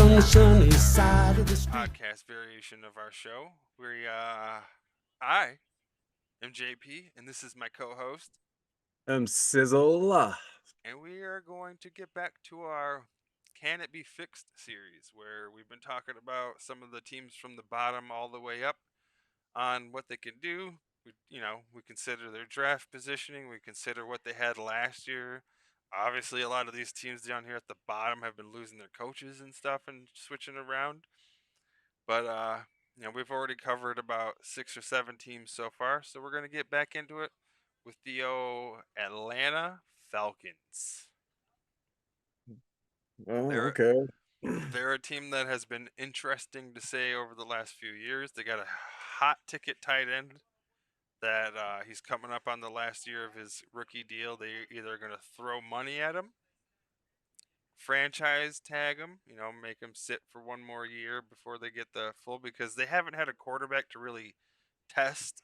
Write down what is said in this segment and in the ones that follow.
on the sunny side of the street. Podcast variation of our show. I am JP, and this is my co-host, Sizzle. and we are going to get back to our "Can It Be Fixed" series, where we've been talking about some of the teams from the bottom all the way up on what they can do. We consider their draft positioning. We consider what they had last year. Obviously, a lot of these teams down here at the bottom have been losing their coaches and stuff and switching around. But we've already covered about 6 or 7 teams so far, so we're gonna get back into it with the Atlanta Falcons. Oh, They're okay. they're a team that has been interesting to say over the last few years. They got a hot ticket tight end that he's coming up on the last year of his rookie deal. They either gonna throw money at him, franchise tag him, make him sit for one more year before they get the full, because they haven't had a quarterback to really test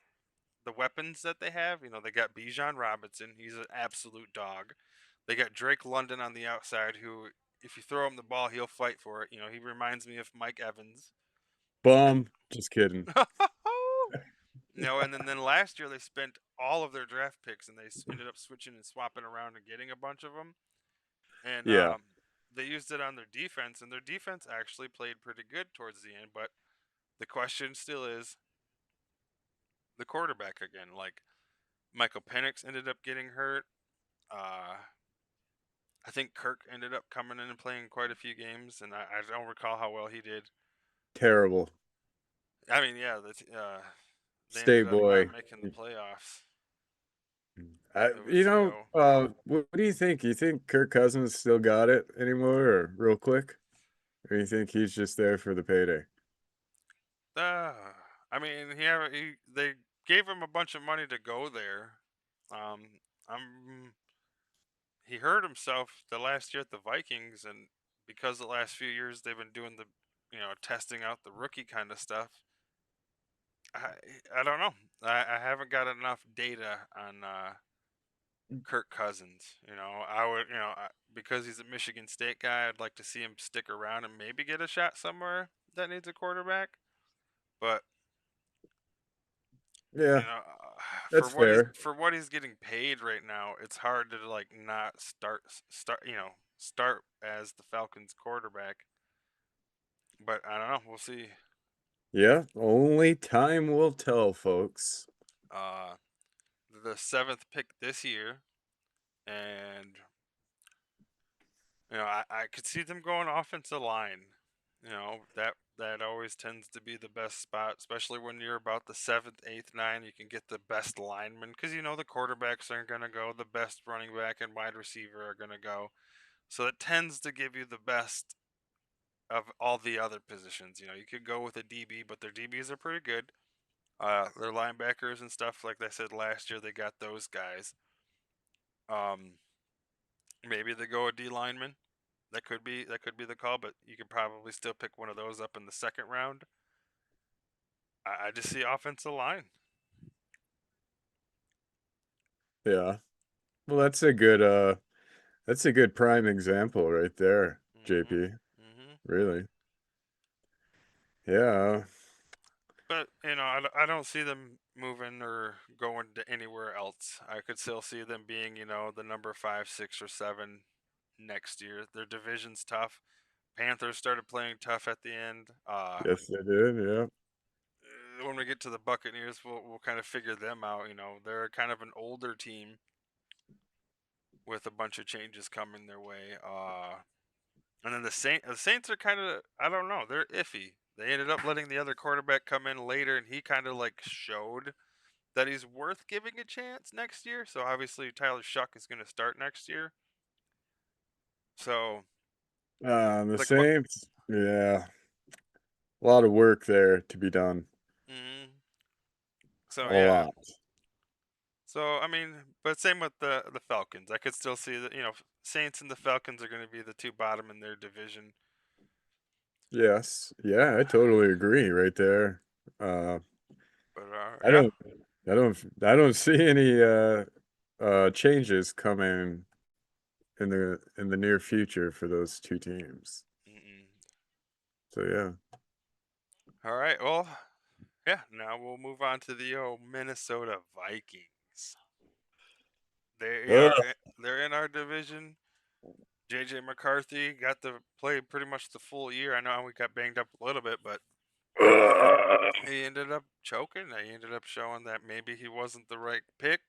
the weapons that they have. They got Bijan Robinson, he's an absolute dog. They got Drake London on the outside, who, if you throw him the ball, he'll fight for it. He reminds me of Mike Evans. And Bum. Just kidding. and then last year they spent all of their draft picks, and they ended up switching and swapping around and getting a bunch of them. And Yeah. they used it on their defense, and their defense actually played pretty good towards the end. But the question still is the quarterback again. Like, Michael Penix ended up getting hurt. I think Kirk ended up coming in and playing quite a few games, and I don't recall how well he did. Terrible. I mean, yeah, they State ended up boy. not making the playoffs. I, It was what do you think? You think Kirk Cousins still got it anymore, or real quick? Or you think he's just there for the payday? uh, they gave him a bunch of money to go there. Um, I'm He hurt himself the last year at the Vikings, and because the last few years they've been doing the, testing out the rookie kind of stuff. I don't know. I haven't got enough data on Kirk Cousins. I would, because he's a Michigan State guy, I'd like to see him stick around and maybe get a shot somewhere that needs a quarterback. But Yeah, for that's fair. what he's getting paid right now, it's hard to like not start as the Falcons quarterback. But I don't know. We'll see. Yeah, only time will tell, folks. Uh, the 7th pick this year, and I could see them going offensive line. That always tends to be the best spot, especially when you're about the 7th, 8th, 9th. You can get the best linemen because the quarterbacks aren't gonna go. The best running back and wide receiver are gonna go. So it tends to give you the best of all the other positions. You could go with a DB, but their DBs are pretty good. Their linebackers and stuff, like I said last year, they got those guys. Um, Maybe they go a D lineman. That could be the call, but you could probably still pick one of those up in the second round. I just see offensive line. Yeah. Well, that's a good prime example right there, Mhm. JP. Mhm. Really. Yeah. But I don't see them moving or going to anywhere else. I could still see them being the number 5, 6, or 7 next year. Their division's tough. Panthers started playing tough at the end. Yes, they did. Yeah. When we get to the Buccaneers, we'll kind of figure them out. They're kind of an older team with a bunch of changes coming their way. And then the Saints are kind of, I don't know, they're iffy. They ended up letting the other quarterback come in later, and he kind of like showed that he's worth giving a chance next year. So obviously Tyler Shuck is going to start next year. So The like what? Saints. Yeah. A lot of work there to be done. Mm, so A yeah. lot. So I mean, but same with the Falcons. I could still see that Saints and the Falcons are going to be the two bottom in their division. Yes. Yeah, I totally agree right there. Uh, But I yeah. don't I don't see any changes coming in the near future for those two teams. Mm-mm. So yeah. All right. Well, yeah. Now we'll move on to the Minnesota Vikings. They Ugh. are they're in our division. JJ McCarthy got to play pretty much the full year. I know we got banged up a little bit, but he ended up choking. He ended up showing that maybe he wasn't the right pick.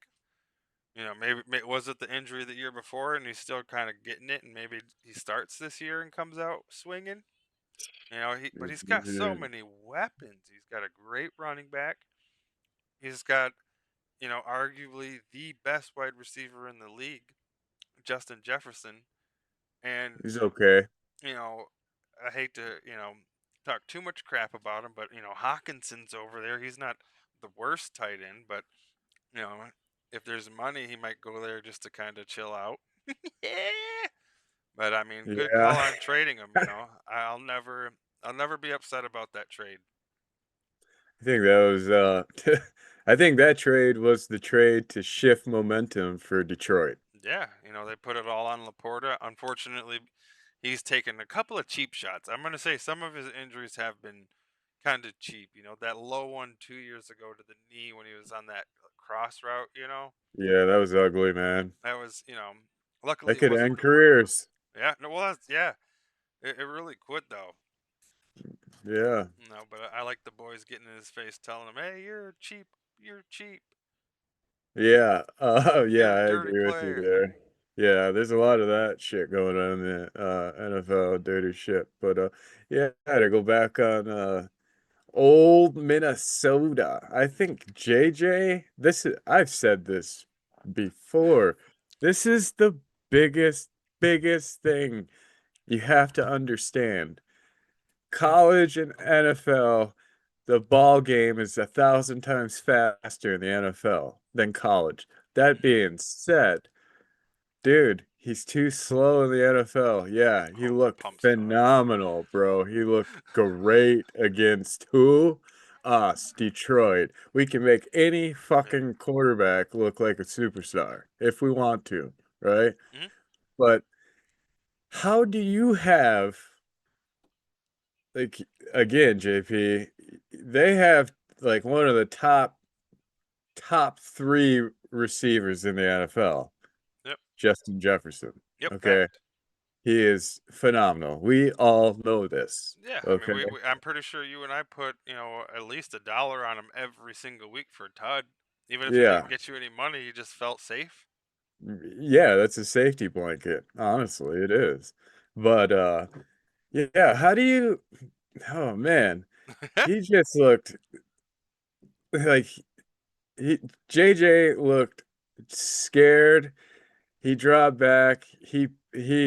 Maybe was it the injury the year before, and he's still kind of getting it, and maybe he starts this year and comes out swinging. But he's got so many weapons. He's got a great running back. He's got, arguably the best wide receiver in the league, Justin Jefferson, and He's okay. you know, I hate to, talk too much crap about him, but Hawkinson's over there. He's not the worst tight end, but you know, if there's money, he might go there just to kind of chill out. Yeah. But I mean, good call Yeah. on trading him. I'll never be upset about that trade. I think that was I think that trade was the trade to shift momentum for Detroit. Yeah, they put it all on Laporta. Unfortunately, he's taken a couple of cheap shots. I'm going to say some of his injuries have been kind of cheap. That low one 2 years ago to the knee when he was on that cross route, Yeah, that was ugly, man. that was, That luckily it could wasn't. end careers. Yeah, no, well, yeah, it really could though. Yeah. No, but I like the boys getting in his face, telling him, "Hey, you're cheap. You're cheap. Yeah. Yeah, You're a I dirty agree with you player." there. Yeah, there's a lot of that shit going on in the NFL, dirty shit. But yeah, to go back on old Minnesota. I think JJ, I've said this before. This is the biggest thing you have to understand. College and NFL, the ball game is 1,000 times faster in the NFL than college. That Hmm. being said, dude, he's too slow in the NFL. Yeah, he Oh, looked pump stock. phenomenal, bro. He looked great against who? Us, Detroit. We can make any Yeah. fucking quarterback look like a superstar if we want to, right? Hmm. But how do you have, like, again, JP, they have like one of the top three receivers in the NFL, Yep. Justin Jefferson. Yep. Okay. Fact. He is phenomenal. We all know this. Yeah. I mean, Okay. I'm pretty sure you and I put at least $1 on him every single week for Todd. Even if he didn't Yeah. get you any money, you just felt safe. Yeah, that's a safety blanket. Honestly, it is. But yeah, how do you oh man. He just looked like he JJ looked scared. He dropped back. He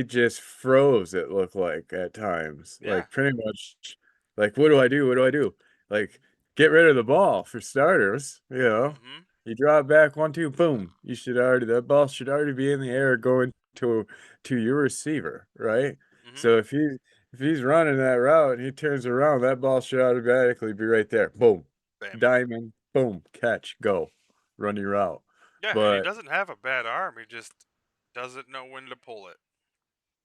just froze, it looked like at times. Yeah. Like pretty much like what do I do? What do I do? Like get rid of the ball for starters, you know. Mm-hmm. You drop back 1-2, boom. That ball should already be in the air going to your receiver, right? Mm-hmm. So if he's running that route and he turns around, that ball should automatically be right there. Boom. Bam. Diamond, boom, catch, go. Run your route. Yeah, and he But doesn't have a bad arm. He just doesn't know when to pull it.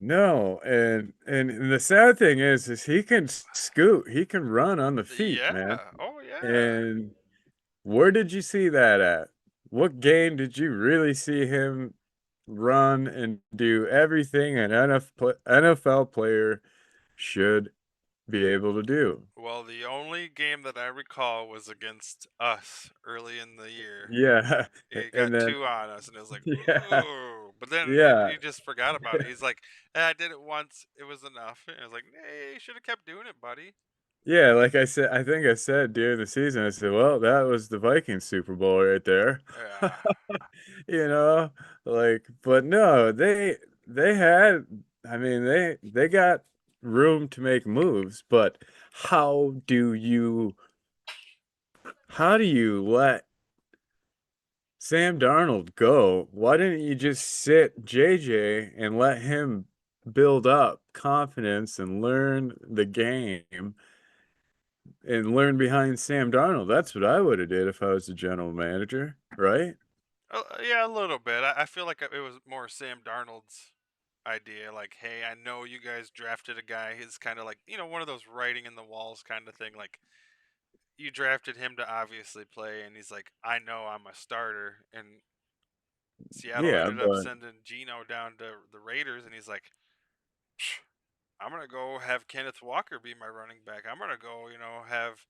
no, and the sad thing is he can scoot, he can run on the feet, man. Yeah. Oh, yeah. And where did you see that at? What game did you really see him run and do everything an NFL player should be able to do? Well, the only game that I recall was against us early in the year. Yeah, He and got then two on us, and it was like, yeah, ooh. But then yeah, he just forgot about it. He's like, I did it once. It was enough. And I was like, hey, you should have kept doing it, buddy. yeah. Like I said, I think I said during the season, I said, well, that was the Vikings Super Bowl right there. Yeah. You know, like, but no, they had, I mean, they got room to make moves, but how do you how do you let Sam Darnold go? Why didn't you just sit JJ and let him build up confidence and learn the game and learn behind Sam Darnold? That's what I would have did if I was the general manager, right? Yeah, a little bit. I feel like it was more Sam Darnold's idea. Like, hey, I know you guys drafted a guy. He's kind of like, one of those writing in the walls kind of thing. Like, you drafted him to obviously play, and he's like, I know I'm a starter. And Seattle Yeah, ended up but sending Geno down to the Raiders, and he's like, "Psh, I'm gonna go have Kenneth Walker be my running back. I'm gonna go, have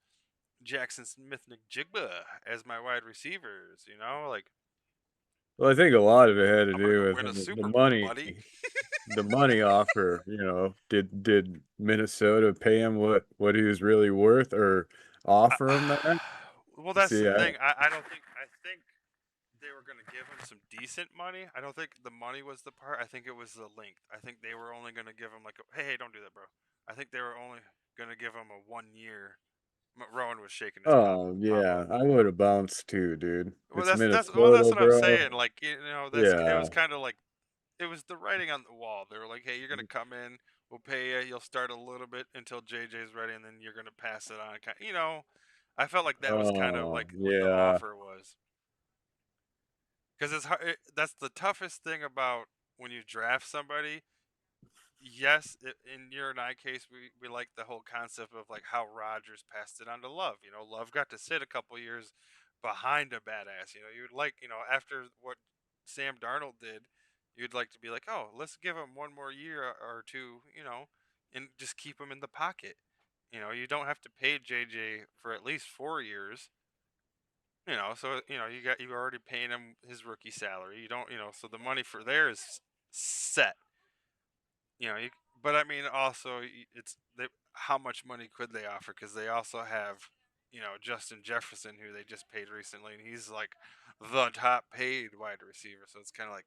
Jackson Smith Njigba as my wide receivers. Like, well, I think a lot of it had to I'm gonna do go with win a the Super Bowl, money, buddy." the money offer. Did Minnesota pay him what he was really worth, or offer him that? Well, that's See, the thing. I don't think. I think they were going to give him some decent money. I don't think the money was the part. I think it was the length. I think they were only going to give him like, hey, don't do that, bro. I think they were only going to give him a 1 year. Rowan was shaking his oh pop yeah, up. I would have bounced too, dude. Well, It's that's Minnesota, what I'm bro. saying. Like, it Yeah. was kind of like it was the writing on the wall. They were like, hey, you're going to come in, we'll pay you, you'll start a little bit until JJ's ready, and then you're going to pass it on. I felt like that was kind of Oh like what the yeah. offer was. Because it's hard, that's the toughest thing about when you draft somebody. Yes, in your and I case, we like the whole concept of like how Rodgers passed it on to Love. Love got to sit a couple years behind a badass. You'd like, after what Sam Darnold did, you'd like to be like, oh, let's give him one more year or two, and just keep him in the pocket. You don't have to pay JJ for at least 4 years. So you already paying him his rookie salary. You don't, so the money for there is set. But I mean, also it's how much money could they offer? Because they also have, Justin Jefferson, who they just paid recently, and he's like the top paid wide receiver. So it's kind of like,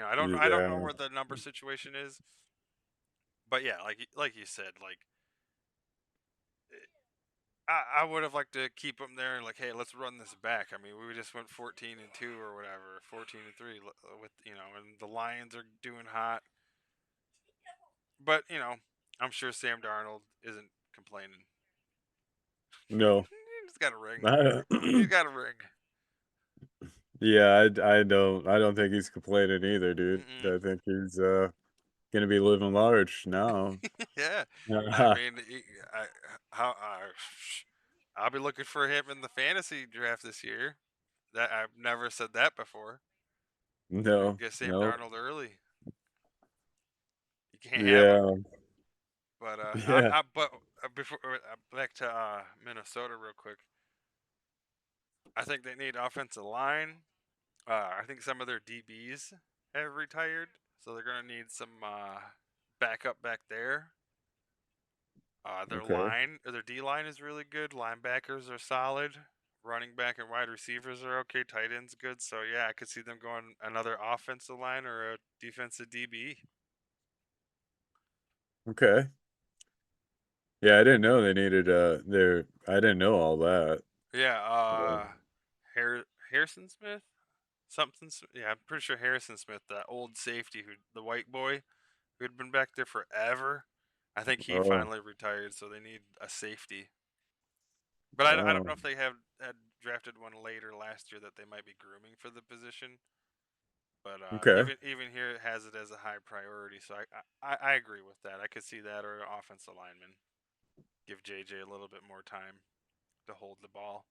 I don't know Yeah. where the number situation is, but yeah, like you said, like I would have liked to keep him there and like, hey, let's run this back. I mean, we just went 14-2 or whatever, 14-3 with and the Lions are doing hot. But I'm sure Sam Darnold isn't complaining. No. He's got a ring. I He's don't- got a ring. yeah, I don't think he's complaining either, dude. Mm-mm. I think he's gonna be living large now. Yeah, I mean, I, how I'll be looking for him in the fantasy draft this year. That I've never said that before. No, Get Sam no. Darnold early. You can't have him. Yeah. But Yeah. before back to Minnesota real quick. I think they need offensive line. I think some of their DBs have retired, so they're gonna need some backup back there. Okay. Their D line is really good. Linebackers are solid. Running back and wide receivers are okay. Tight ends good. So yeah, I could see them going another offensive line or a defensive DB. Okay. Yeah, I didn't know they needed their I didn't know all that. Yeah, Yeah. Harrison Smith, Yeah, I'm pretty sure Harrison Smith, that old safety, who the white boy who'd been back there forever. I think he Oh, finally retired, so they need a safety. But I don't oh, know if they had drafted one later last year that they might be grooming for the position. But okay. even here, it has it as a high priority. So I agree with that. I could see that, or an offensive lineman. Give JJ a little bit more time to hold the ball.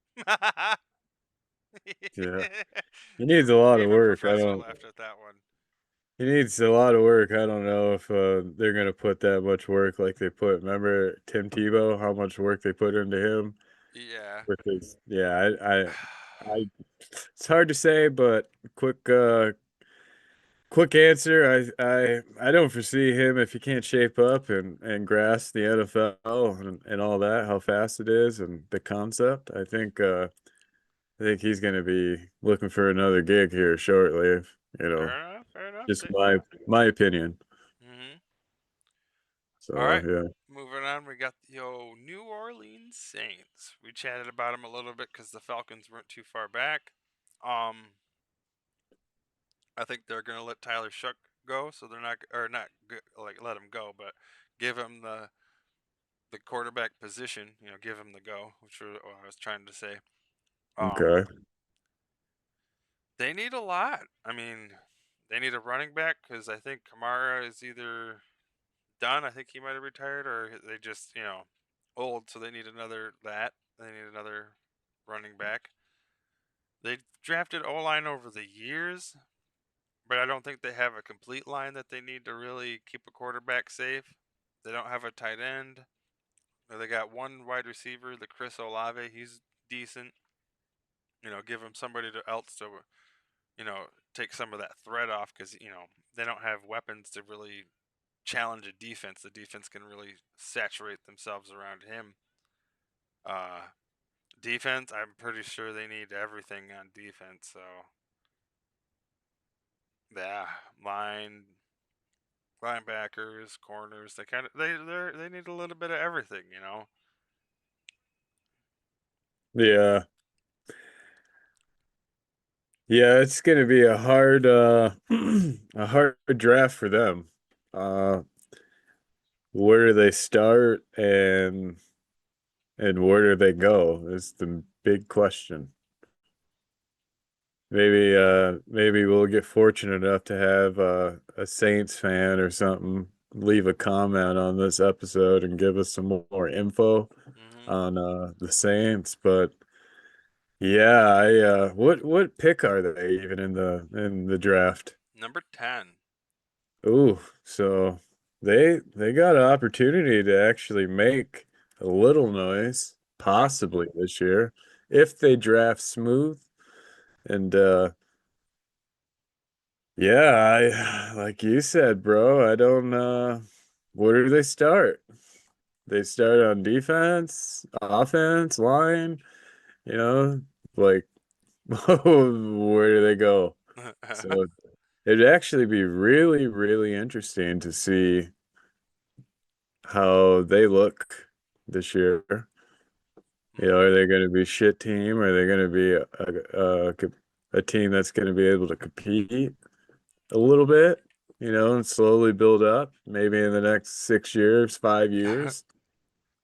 Yeah. He needs a lot of Even work. Professor laughed at that one. He needs a lot of work. I don't know if they're gonna put that much work like they put. Remember Tim Tebow, how much work they put into him Yeah. with his. Yeah, I. It's hard to say, but quick answer. I don't foresee him if he can't shape up and grasp the NFL and all that, how fast it is and the concept. I think he's gonna be looking for another gig here shortly. You know, Fair enough. Fair enough. just my opinion. Mm-hmm. All So right. yeah. Moving on, we got the New Orleans Saints. We chatted about them a little bit because the Falcons weren't too far back. Um, I think they're gonna let Tyler Shuck go, so they're not or not like let him go, but give him the quarterback position. Give him the go, which was what I was trying to say. Um, Okay. they need a lot. I mean, they need a running back because I think Kamara is either done. I think he might have retired, or they just old, so they need another that. They need another running back. They drafted O line over the years, but I don't think they have a complete line that they need to really keep a quarterback safe. They don't have a tight end. They got one wide receiver, the Chris Olave. He's decent. Give him somebody else to take some of that threat off because they don't have weapons to really challenge a defense. The defense can really saturate themselves around him. Uh, Defense, I'm pretty sure they need everything on defense. So yeah, linebackers, corners. They kind of they need a little bit of everything. Yeah. Yeah, it's gonna be a hard a hard draft for them. Uh where do they start and where do they go is the big question. Maybe we'll get fortunate enough to have a Saints fan or something leave a comment on this episode and give us some more info Hmm. on the Saints. But yeah, I what pick are they even in the draft? Number 10. Ooh, so they got an opportunity to actually make a little noise, Yep. possibly this year, if they draft smooth. And yeah, I like you said, bro, I don't where do they start? They start on defense, offense, line, you know, like where do they go? So it'd actually be really, really interesting to see how they look this year. Hmm. Are they going to be shit team? Are they going to be a team that's going to be able to compete a little bit, and slowly build up? Maybe in the next 6 years, 5 years,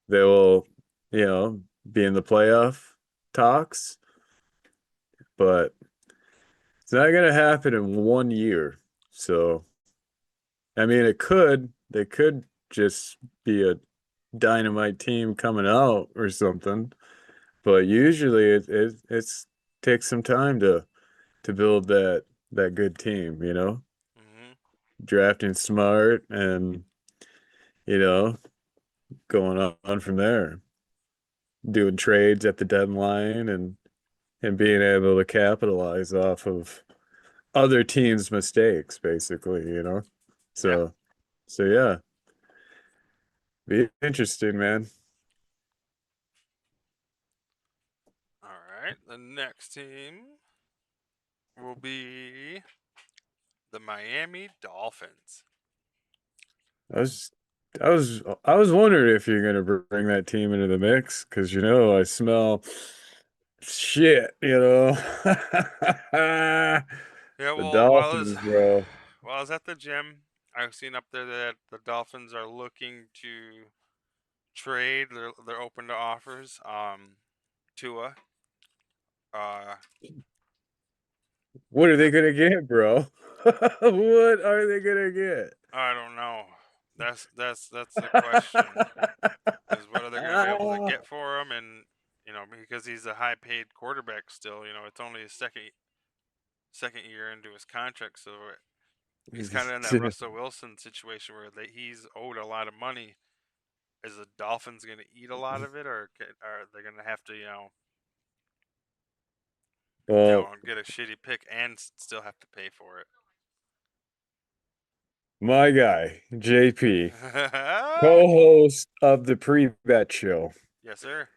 they will, be in the playoff talks, but it's not going to happen in 1 year. So, I mean, they could just be a dynamite team coming out or something. But usually it's takes some time to build that good team, Hmm. drafting smart and you know going on from there, doing trades at the deadline and being able to capitalize off of other teams' mistakes, basically. Yeah. So so yeah, be interesting, man. All right. The next team will be the Miami Dolphins. I was I was wondering if you're gonna bring that team into the mix because I smell shit, Yeah. The Well, Dolphins, bro. while I was at the gym, I've seen up there that the Dolphins are looking to trade. They're open to offers. Tua. Uh, What are they gonna get, bro? What are they gonna get? I don't know. That's the question. Is what are they going to be able to get for him? And because he's a high paid quarterback still. It's only his second year into his contract, so he's kind of in that Russell Wilson situation where he's owed a lot of money. Is the Dolphins going to eat a lot of it, or are they going to have to Well, get a shitty pick and still have to pay for my guy, JP, it? co-host of the pre-bet show. Yes, sir.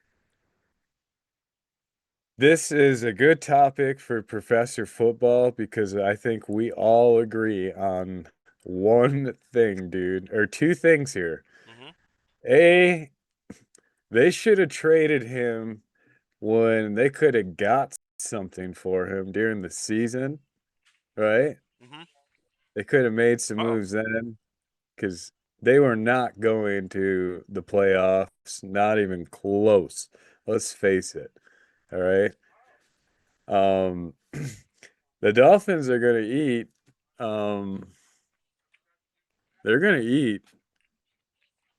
This is a good topic for Professor Football because I think we all agree on one thing, dude, or two things here. Mhm. A, they should have traded him when they could have got something for him during the season, right? Mhm. They could have made some Oh. moves then because they were not going to the playoffs, not even close. Let's face it. All right. Um, the Dolphins are going to eat Um, they're gonna eat.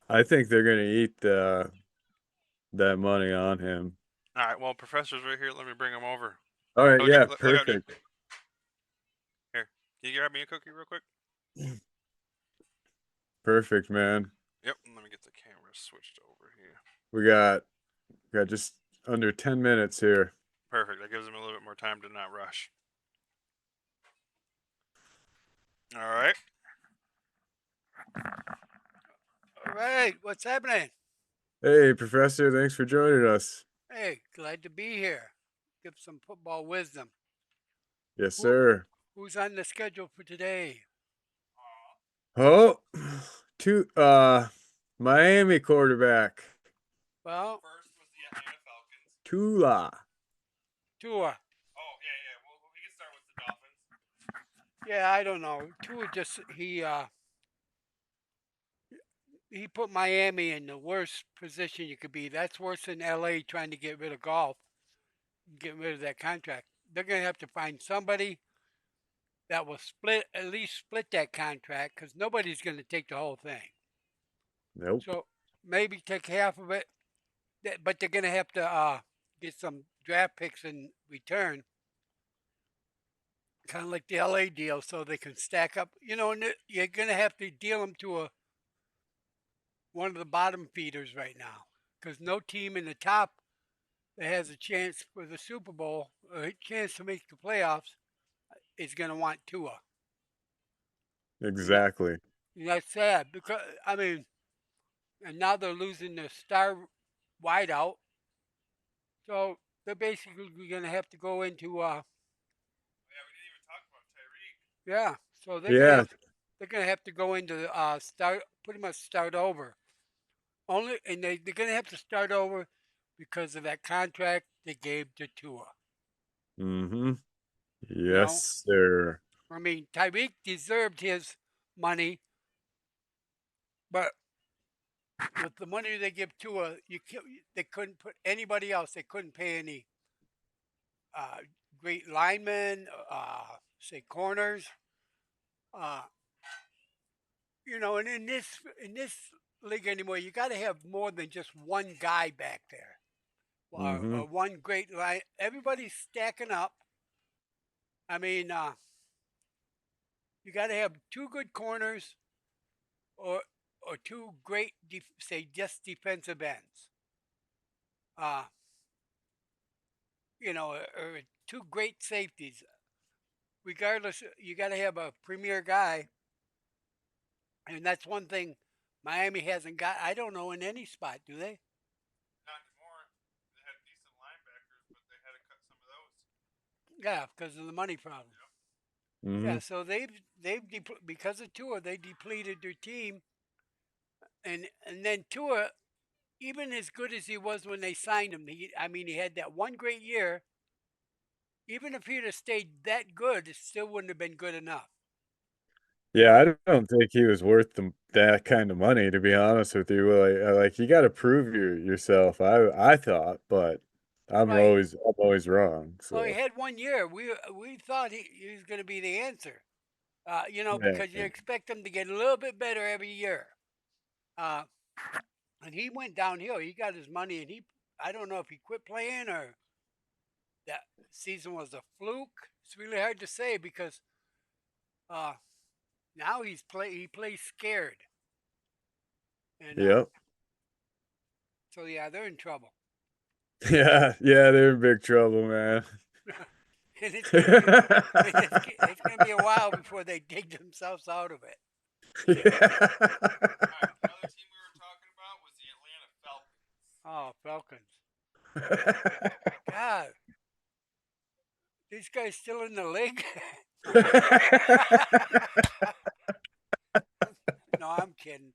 I think they're gonna eat that money on him. All right. Well, professor's right here. Let me bring him over. All right, Look yeah, at look out, dude. perfect. Here, can you grab me a cookie real quick? Perfect, man. Yep. Let me get the camera switched over here. We got just under 10 minutes here. Perfect. That gives him a little bit more time to not rush. All right. All right, what's happening? Hey, Professor, thanks for joining us. Hey, glad to be here. Give some football wisdom. Yes, Who, sir. who's on the schedule for today? Oh, two Miami quarterback, Well, First was the Atlanta Falcons. Tula. Tua. Oh yeah. Well, we can start with the Dolphins. Yeah, I don't know. Tua just he put Miami in the worst position you could be. That's worse than LA trying to get rid of golf, get rid of that contract. They're gonna have to find somebody that will at least split that contract because nobody's gonna take the whole thing. Nope. So maybe take half of it, but they're gonna have to get some draft picks in return, kind of like the LA deal, so they can stack up. And you're gonna have to deal them to one of the bottom feeders right now, because no team in the top that has a chance for the Super Bowl or a chance to make the playoffs is gonna want Tua. And, that, Exactly. and that's sad because I mean, and now they're losing their star wideout, so they're basically gonna have to go into Yeah, we didn't even talk about Tyreek. yeah. So Yeah. they're gonna have to go into start pretty much start over. Only and they're gonna have to start over because of that contract they gave to Tua. Mm-hmm. You know, Yes, sir. I mean Tyreek deserved his money, but with the money they give Tua, they couldn't put anybody else. They couldn't pay any uh, great linemen, say corners. Uh, and in this league anymore, you got to have more than just one guy back there, Mm-hmm. or one great line. Everybody's stacking up. I mean, you got to have two good corners, or two great, say, just defensive ends. Uh, or two great safeties. Regardless, you got to have a premier guy, and that's one thing Miami hasn't got. I don't know in any spot, do they? Not anymore. They had decent linebackers, but they had to cut some of those. Yeah, because of the money problem. Mm-hmm. Yeah, so because of Tua, they depleted their team, and then Tua, even as good as he was when they signed him, he had that one great year. Even if he'd have stayed that good, it still wouldn't have been good enough. Yeah, I don't think he was worth that kind of money, to be honest with you. Like you got to prove yourself. I thought, but I'm Right. always wrong. Well, he So had one year. We thought he was going to be the answer. yeah, Because you expect him to get a little bit better every year. Uh, and he went downhill. He got his money, and I don't know if he quit playing or that season was a fluke. It's really hard to say because uh, now he plays scared, and yep, so yeah, they're in trouble, yeah, they're in big trouble, man. and it's gonna be a while before they dig themselves out of it. All right. The other team we were talking about was the Atlanta Falcons. Oh, Falcons! God, these guys still in the league? No, I'm kidding.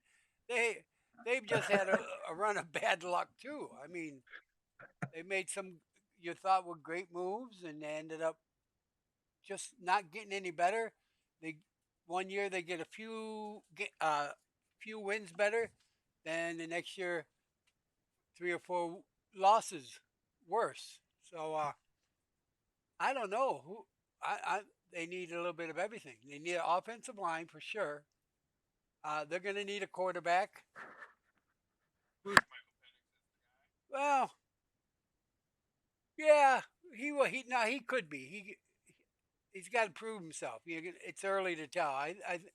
They they've just had a run of bad luck too. I mean, they made some you thought were great moves, and they ended up just not getting any better. They one year they get few wins better, then the next year 3 or 4 losses worse. So I don't know who. they need a little bit of everything. They need an offensive line for sure. They're going to need a quarterback. Well, yeah, he could be. He's got to prove himself. It's early to tell.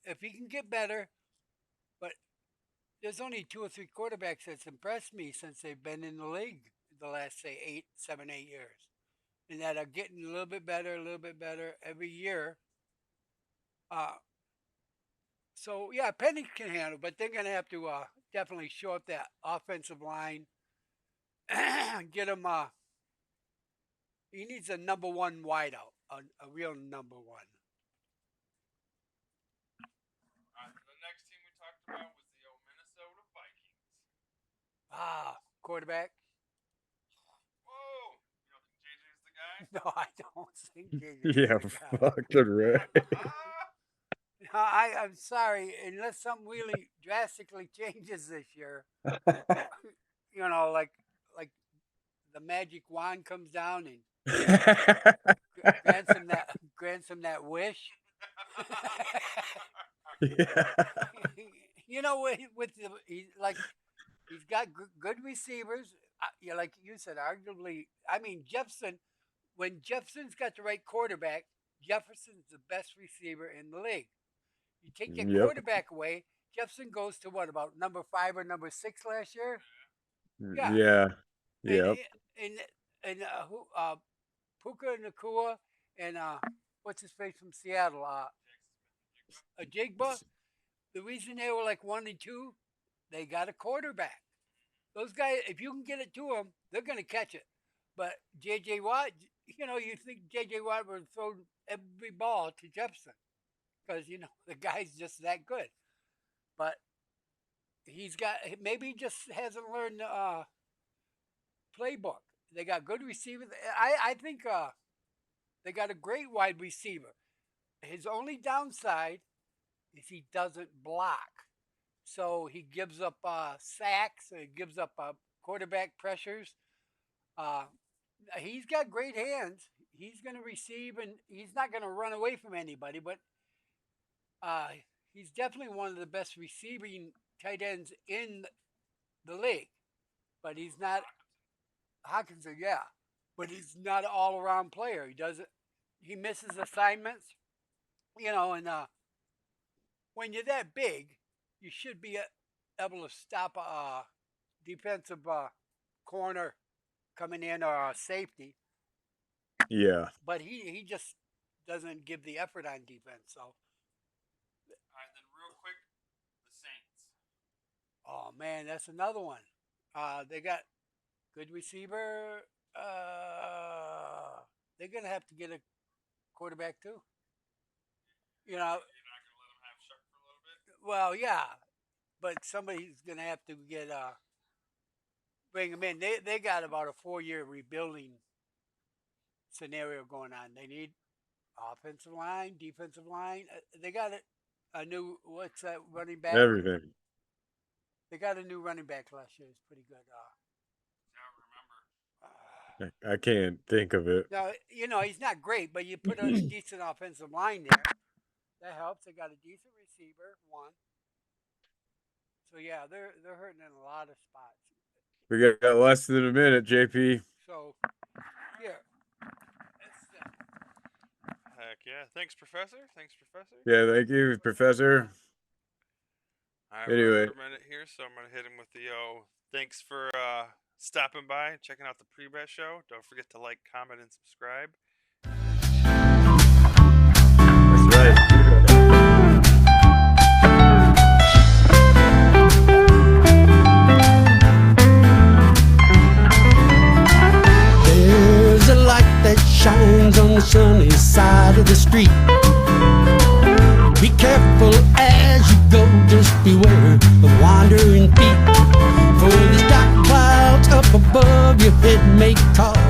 If he can get better, but there's only 2 or 3 quarterbacks that's impressed me since they've been in the league the last say 7, 8 years, and that are getting a little bit better every year. So yeah, Penny can handle, but they're gonna have to definitely shore up that offensive line. Get him. He needs a number one wideout, a real number one. The next team we talked about was the old Minnesota Vikings. Quarterback. Whoa! You don't think JJ's the guy? No, I don't think Yeah, fucking right. I'm sorry, unless something really drastically changes this year. Like the magic wand comes down and grants him that wish. Yeah. He's got good receivers. Like you said, arguably, I mean Jefferson. When Jefferson's got the right quarterback, Jefferson's the best receiver in the league. You take that Yep. quarterback away, Jefferson goes to what, about number 5 or number 6 last year? Yeah. Yeah. Yep. And Puka Nakua and what's his face from Seattle? Jigba. The reason they were like 1 and 2, they got a quarterback. Those guys, if you can get it to them, they're going to catch it. But J.J. Watt, you think J.J. Watt would throw every ball to Jefferson because, the guy's just that good. But maybe he just hasn't learned the playbook. They got good receivers. I think they got a great wide receiver. His only downside is he doesn't block. So he gives up sacks. He gives up quarterback pressures. He's got great hands. He's going to receive, and he's not going to run away from anybody. But he's definitely one of the best receiving tight ends in the league. But he's not Hawkinson, yeah. But he's not an all-around player. He misses assignments, and when you're that big, you should be able to stop a defensive corner coming in or a safety. Yeah. But he just doesn't give the effort on defense. So. All right, then real quick, the Saints. Oh man, that's another one. They got good receiver. They're gonna have to get a quarterback too. You're not going to let them have Shark for a little bit? Well, yeah, but somebody's gonna have to bring him in. They got about a 4-year rebuilding scenario going on. They need offensive line, defensive line. They got a new what's that running back? Everything. They got a new running back last year. It's pretty good. I don't remember. I can't think of it. Now, he's not great, but you put a decent offensive line there. That helps. They got a decent receiver, one. So yeah, they're hurting in a lot of spots. We got less than a minute, JP. So here. Heck yeah. Thanks, Professor. Yeah, thank you, Professor. All right, Anyway. we're under a minute here, so I'm going to hit him with the thanks for stopping by and checking out the pre-bet show. Don't forget to like, comment, and subscribe. That's right. There's a light that shines on the sunny side of the street. Be careful as you go, just beware of wandering feet. For the dark clouds up above your head may cause